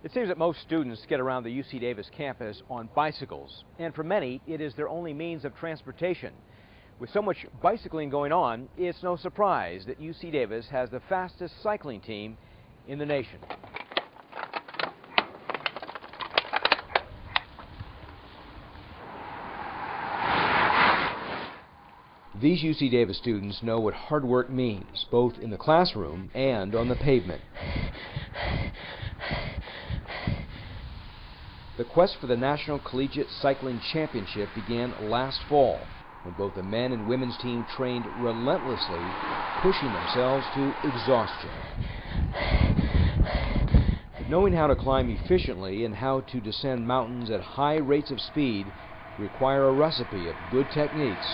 It seems that most students get around the UC Davis campus on bicycles, and for many, it is their only means of transportation. With so much bicycling going on, it's no surprise that UC Davis has the fastest cycling team in the nation. These UC Davis students know what hard work means, both in the classroom and on the pavement. The quest for the National Collegiate Cycling Championship began last fall, when both the men and women's team trained relentlessly, pushing themselves to exhaustion. Knowing how to climb efficiently and how to descend mountains at high rates of speed require a recipe of good techniques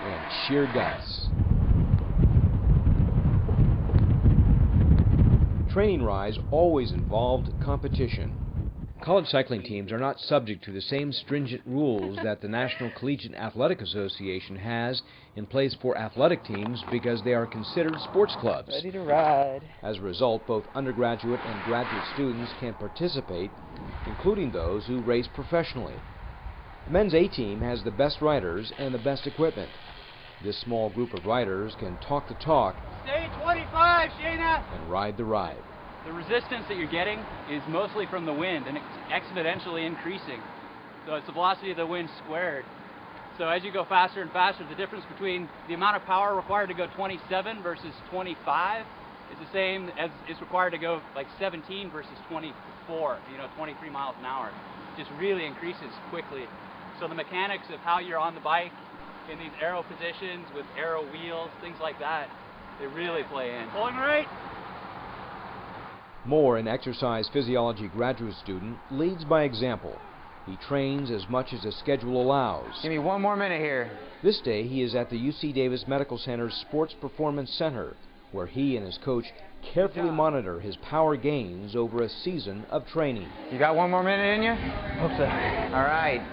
and sheer guts. Training rides always involved competition. College cycling teams are not subject to the same stringent rules that the National Collegiate Athletic Association has in place for athletic teams because they are considered sports clubs. Ready to ride. As a result, both undergraduate and graduate students can participate, including those who race professionally. The men's A-team has the best riders and the best equipment. This small group of riders can talk the talk, stay 25, Shayna, and ride the ride. The resistance that you're getting is mostly from the wind, and it's exponentially increasing. So it's the velocity of the wind squared. So as you go faster and faster, the difference between the amount of power required to go 27 versus 25 is the same as is required to go like 17 versus 24, 23 miles an hour. It just really increases quickly. So the mechanics of how you're on the bike in these aero positions with aero wheels, things like that, they really play in. Pulling right. Moore, an exercise physiology graduate student, leads by example. He trains as much as his schedule allows. Give me 1 more minute here. This day he is at the UC Davis Medical Center's Sports Performance Center, where he and his coach carefully monitor his power gains over a season of training. You got 1 more minute in you? Hope so. All right.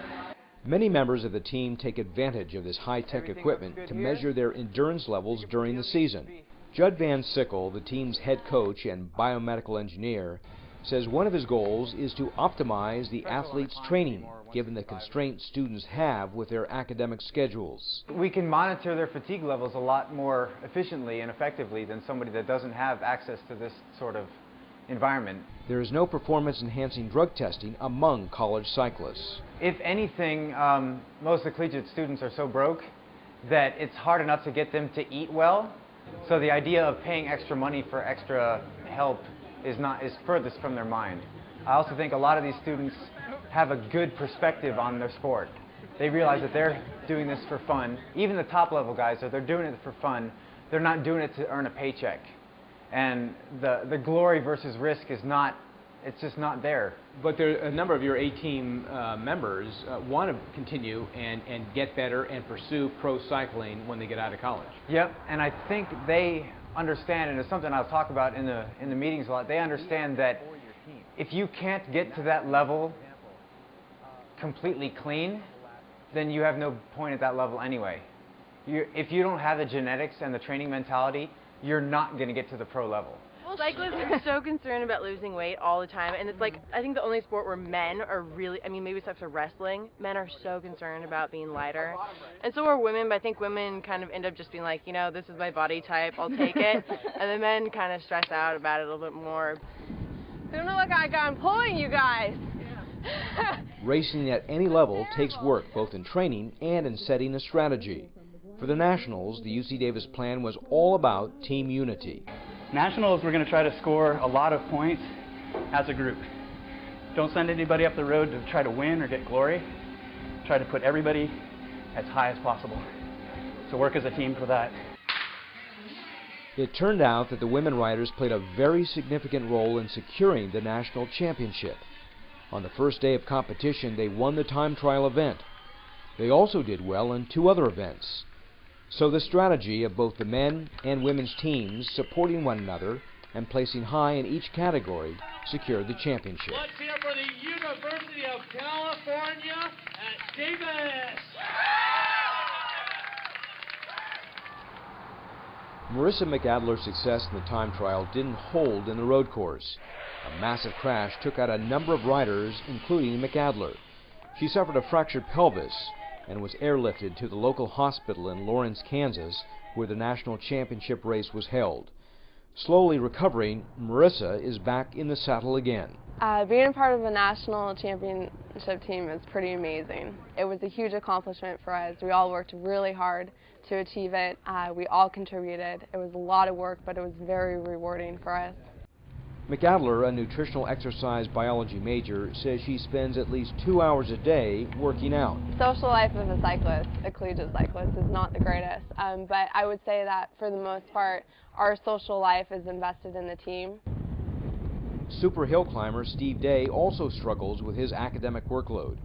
Many members of the team take advantage of this high-tech equipment to measure their endurance levels during the season. Judd Sickle, the team's head coach and biomedical engineer, says one of his goals is to optimize the athletes' training, given the constraints students have with their academic schedules. We can monitor their fatigue levels a lot more efficiently and effectively than somebody that doesn't have access to this sort of environment. There is no performance-enhancing drug testing among college cyclists. If anything, most of the collegiate students are so broke that it's hard enough to get them to eat well. So the idea of paying extra money for extra help is furthest from their mind. I also think a lot of these students have a good perspective on their sport. They realize that they're doing this for fun. Even the top level guys, they're doing it for fun. They're not doing it to earn a paycheck. And the glory versus risk is not, it's just not there. But there a number of your A-team members want to continue and get better and pursue pro cycling when they get out of college. Yep, and I think they understand, and it's something I'll talk about in the meetings a lot, they understand that if you can't get to that level completely clean, then you have no point at that level anyway. If you don't have the genetics and the training mentality, you're not going to get to the pro level. Well, cyclists are so concerned about losing weight all the time, and it's like, I think the only sport where men are really, I mean, maybe except for wrestling, men are so concerned about being lighter. And so are women, but I think women kind of end up just being like, this is my body type, I'll take it. And the men kind of stress out about it a little bit more. I don't know what I'm pulling, you guys. Racing at any level takes work, both in training and in setting a strategy. For the Nationals, the UC Davis plan was all about team unity. Nationals, we're going to try to score a lot of points as a group. Don't send anybody up the road to try to win or get glory. Try to put everybody as high as possible. So work as a team for that. It turned out that the women riders played a very significant role in securing the national championship. On the first day of competition, they won the time trial event. They also did well in 2 other events. So the strategy of both the men and women's teams supporting one another and placing high in each category secured the championship. Let's hear for the University of California at Davis. Marissa McAdler's success in the time trial didn't hold in the road course. A massive crash took out a number of riders, including McAdler. She suffered a fractured pelvis and was airlifted to the local hospital in Lawrence, Kansas, where the national championship race was held. Slowly recovering, Marissa is back in the saddle again. Being a part of a national championship team is pretty amazing. It was a huge accomplishment for us. We all worked really hard to achieve it. We all contributed. It was a lot of work, but it was very rewarding for us. McAdler, a nutritional exercise biology major, says she spends at least 2 hours a day working out. Social life of a cyclist, a collegiate cyclist, is not the greatest, but I would say that for the most part, our social life is invested in the team. Super hill climber Steve Day also struggles with his academic workload.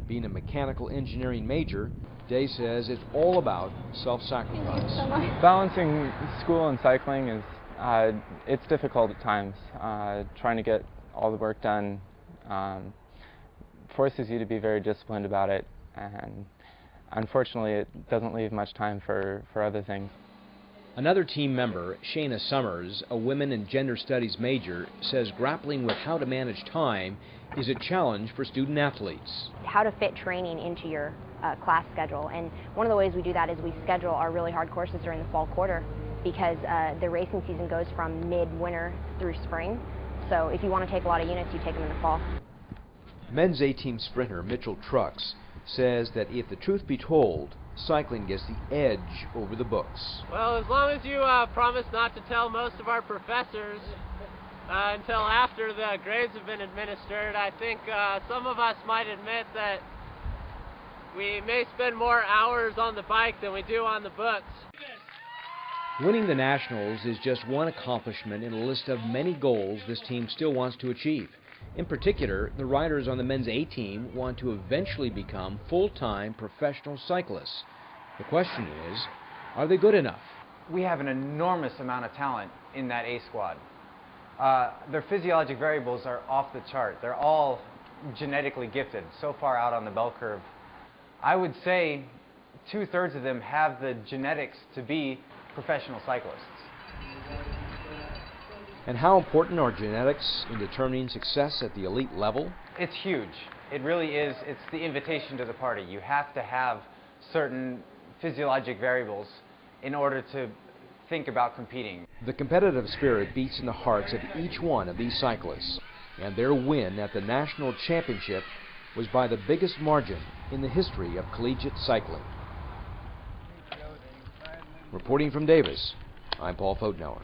Being a mechanical engineering major, Day says it's all about self-sacrifice. Balancing school and cycling is it's difficult at times. Trying to get all the work done forces you to be very disciplined about it, and unfortunately it doesn't leave much time for other things. Another team member, Shayna Summers, a women and gender studies major, says grappling with how to manage time is a challenge for student athletes. How to fit training into your class schedule, and one of the ways we do that is we schedule our really hard courses during the fall quarter, because the racing season goes from mid-winter through spring. So if you want to take a lot of units, you take them in the fall. Men's A-team sprinter Mitchell Trux says that if the truth be told, cycling gets the edge over the books. Well, as long as you promise not to tell most of our professors until after the grades have been administered, I think some of us might admit that we may spend more hours on the bike than we do on the books. Winning the Nationals is just one accomplishment in a list of many goals this team still wants to achieve. In particular, the riders on the men's A-team want to eventually become full-time professional cyclists. The question is, are they good enough? We have an enormous amount of talent in that A squad. Their physiologic variables are off the chart. They're all genetically gifted, so far out on the bell curve. I would say 2/3 of them have the genetics to be professional cyclists. And how important are genetics in determining success at the elite level? It's huge. It really is. It's the invitation to the party. You have to have certain physiologic variables in order to think about competing. The competitive spirit beats in the hearts of each one of these cyclists, and their win at the national championship was by the biggest margin in the history of collegiate cycling. Reporting from Davis, I'm Paul Fotenauer.